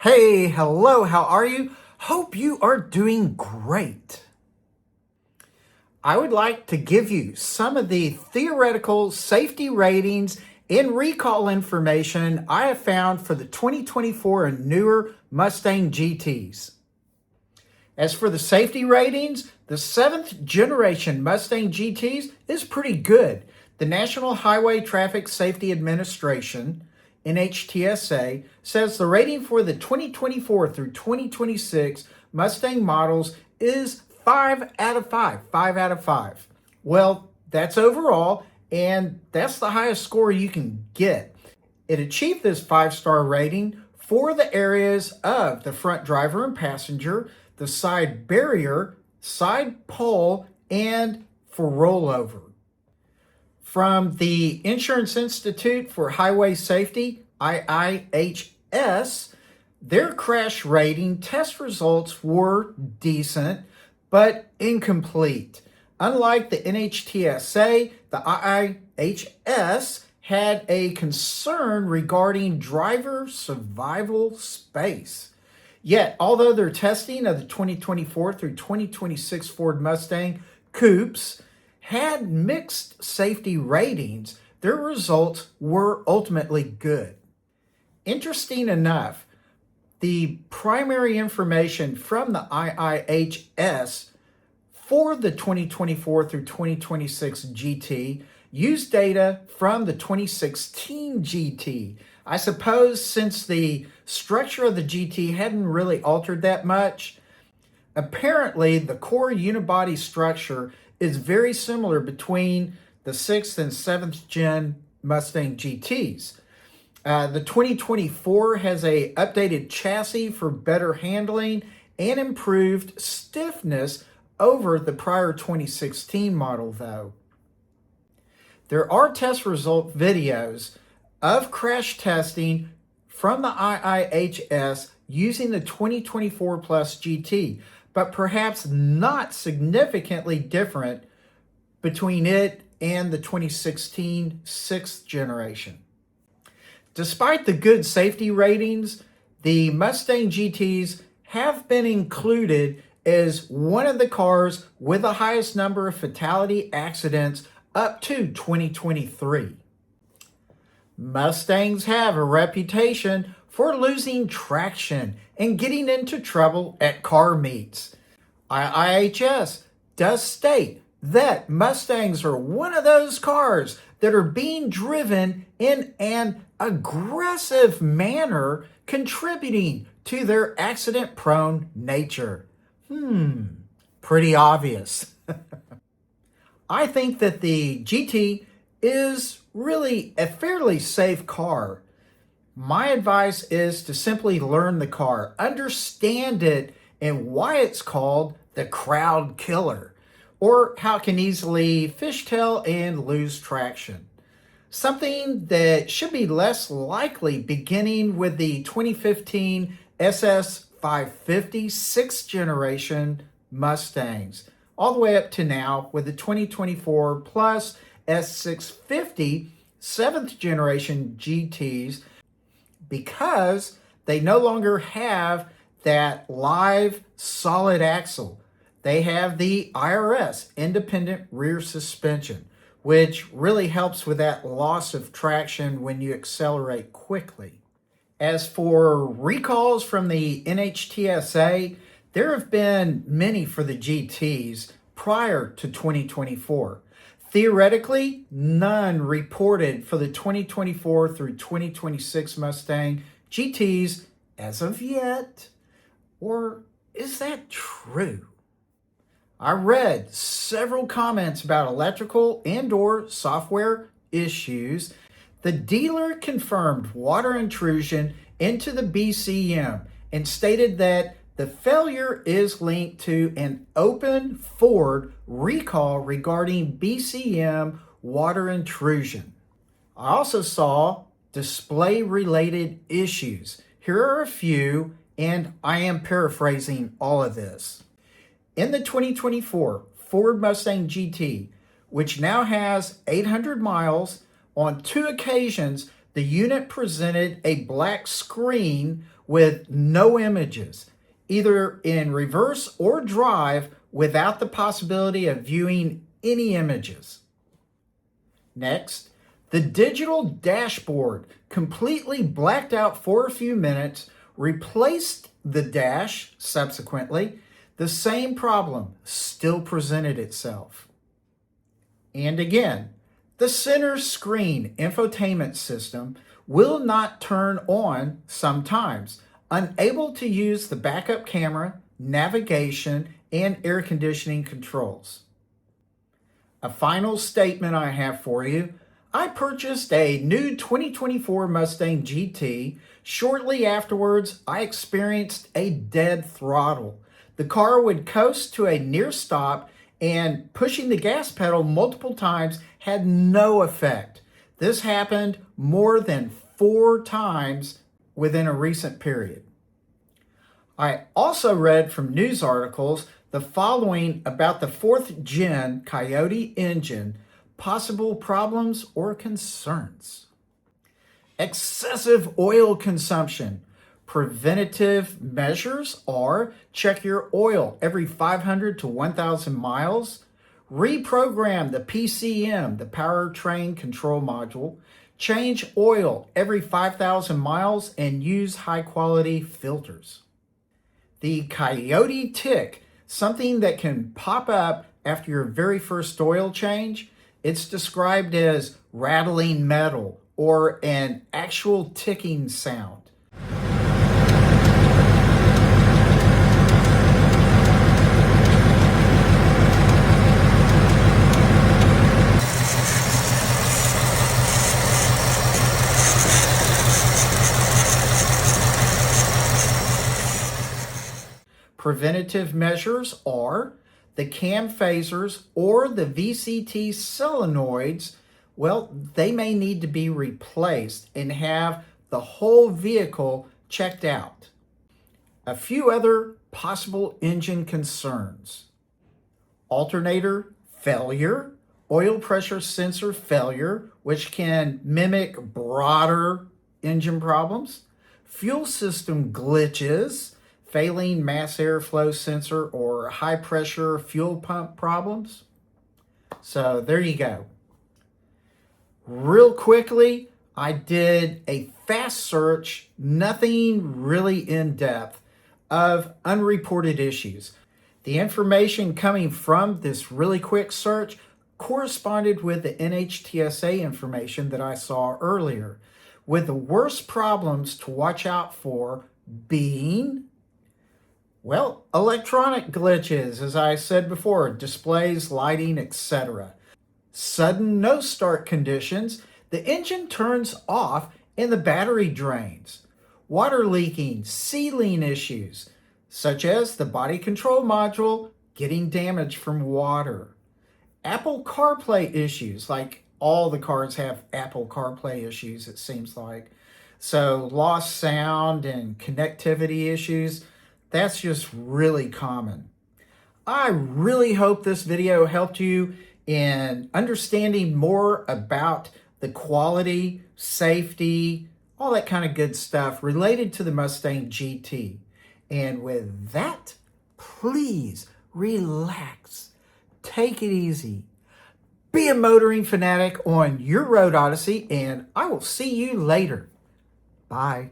Hey, hello, how are you? Hope you are doing great. I would like to give you some of the theoretical safety ratings and recall information I have found for the 2024 and newer Mustang GTs. As for the safety ratings, the 7th generation Mustang GTs is pretty good. The National Highway Traffic Safety Administration, NHTSA, says the rating for the 2024 through 2026 Mustang models is 5 out of 5. 5 out of 5. Well, that's overall, and that's the highest score you can get. It achieved this 5-star rating for the areas of the front driver and passenger, the side barrier, side pole, and for rollover. From the Insurance Institute for Highway Safety, IIHS, their crash rating test results were decent, but incomplete. Unlike the NHTSA, the IIHS had a concern regarding driver survival space. Yet, although their testing of the 2024 through 2026 Ford Mustang coupes had mixed safety ratings, their results were ultimately good. Interesting enough, the primary information from the IIHS for the 2024 through 2026 GT used data from the 2016 GT. I suppose since the structure of the GT hadn't really altered that much, apparently the core unibody structure is very similar between the 6th and 7th gen Mustang GTs. The 2024 has a updated chassis for better handling and improved stiffness over the prior 2016 model though. There are test result videos of crash testing from the IIHS using the 2024 Plus GT, but perhaps not significantly different between it and the 2016 6th generation. Despite the good safety ratings, the Mustang GTs have been included as one of the cars with the highest number of fatality accidents up to 2023. Mustangs have a reputation for losing traction and getting into trouble at car meets. IIHS does state that Mustangs are one of those cars that are being driven in an aggressive manner, contributing to their accident-prone nature. Pretty obvious. I think that the GT is really a fairly safe car. My advice is to simply learn the car, understand it, and why it's called the crowd killer, or how it can easily fishtail and lose traction. Something that should be less likely beginning with the 2015 SS 550 6th generation Mustangs, all the way up to now with the 2024 Plus S650 7th generation GTs, because they no longer have that live solid axle. They have the IRS, independent rear suspension, which really helps with that loss of traction when you accelerate quickly. As for recalls from the NHTSA, there have been many for the GTs prior to 2024. Theoretically, none reported for the 2024 through 2026 Mustang GTs as of yet. Or is that true? I read several comments about electrical and/or software issues. The dealer confirmed water intrusion into the BCM and stated that the failure is linked to an open Ford recall regarding BCM water intrusion. I also saw display-related issues. Here are a few, and I am paraphrasing all of this. In the 2024 Ford Mustang GT, which now has 800 miles, on 2 occasions, The unit presented a black screen with no images, either in reverse or drive, without the possibility of viewing any images. Next, the digital dashboard completely blacked out for a few minutes, replaced the dash subsequently. The same problem still presented itself. And again, the center screen infotainment system will not turn on sometimes, unable to use the backup camera, navigation, and air conditioning controls. A final statement I have for you. I purchased a new 2024 Mustang GT. Shortly afterwards, I experienced a dead throttle. The car would coast to a near stop, and pushing the gas pedal multiple times had no effect. This happened more than 4 times within a recent period. I also read from news articles the following about the 4th gen Coyote engine, possible problems or concerns. Excessive oil consumption. Preventative measures are check your oil every 500 to 1,000 miles, reprogram the PCM, the powertrain control module, change oil every 5,000 miles, and use high-quality filters. The Coyote tick, something that can pop up after your very first oil change. It's described as rattling metal or an actual ticking sound. Preventative measures are the cam phasers or the VCT solenoids. Well, they may need to be replaced and have the whole vehicle checked out. A few other possible engine concerns. Alternator failure, oil pressure sensor failure, which can mimic broader engine problems, fuel system glitches, failing mass airflow sensor, or high pressure fuel pump problems. So there you go. Real quickly, I did a fast search, nothing really in depth, of unreported issues. The information coming from this really quick search corresponded with the NHTSA information that I saw earlier, with the worst problems to watch out for being, well, electronic glitches, as I said before, displays, lighting, etc. Sudden no-start conditions, the engine turns off and the battery drains. Water leaking, sealing issues, such as the body control module getting damaged from water. Apple CarPlay issues, like all the cars have Apple CarPlay issues, it seems like. So lost sound and connectivity issues, that's just really common. I really hope this video helped you in understanding more about the quality, safety, all that kind of good stuff related to the Mustang GT. And with that, please relax, take it easy, be a motoring fanatic on your Road Odyssey, and I will see you later. Bye.